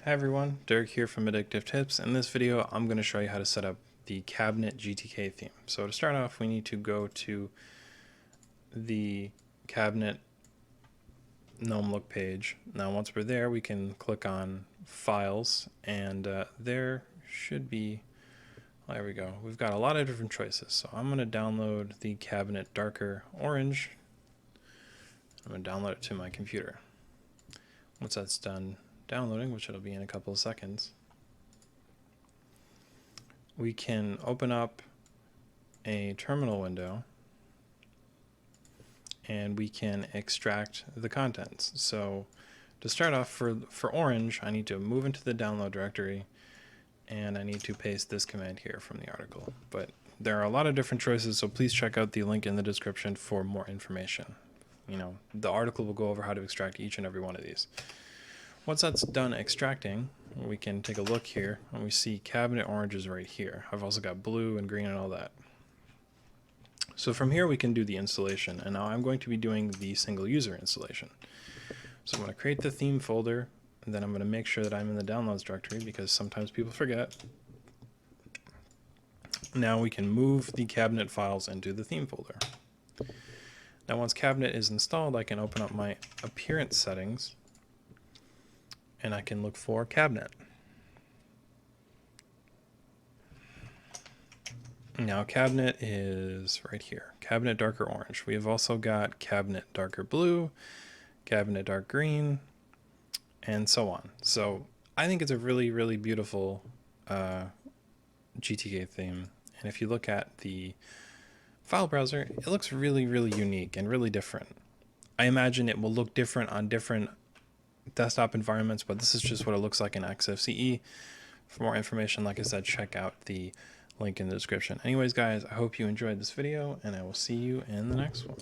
Hi everyone, Derek here from Addictive Tips. In this video, I'm going to show you how to set up the Cabinet GTK theme. So to start off, we need to go to the Cabinet GNOME look page. Now once we're there, we can click on Files, and there should be, there we go. We've got a lot of different choices. So I'm going to download the Cabinet Darker Orange. I'm going to download it to my computer. Once that's done downloading, which it'll be in a couple of seconds, we can open up a terminal window and we can extract the contents. So to start off, for Orange, I need to move into the download directory and I need to paste this command here from the article. But there are a lot of different choices, so please check out the link in the description for more information. You know, the article will go over how to extract each and every one of these. Once that's done extracting, we can take a look here and we see Cabinet Orange is right here. I've also got blue and green and all that. So from here we can do the installation, and now I'm going to be doing the single user installation. So I'm going to create the theme folder, and then I'm going to make sure that I'm in the downloads directory because sometimes people forget. Now we can move the cabinet files into the theme folder. Now once Cabinet is installed, I can open up my appearance settings and I can look for Cabinet. Now Cabinet is right here, Cabinet Darker Orange. We have also got Cabinet Darker Blue, Cabinet Dark Green, and so on. So I think it's a really, really beautiful GTK theme. And if you look at the file browser, it looks really, really unique and really different. I imagine it will look different on different desktop environments, but this is just what it looks like in XFCE. For more information, like I said, check out the link in the description. Anyways, guys, I hope you enjoyed this video, and I will see you in the next one.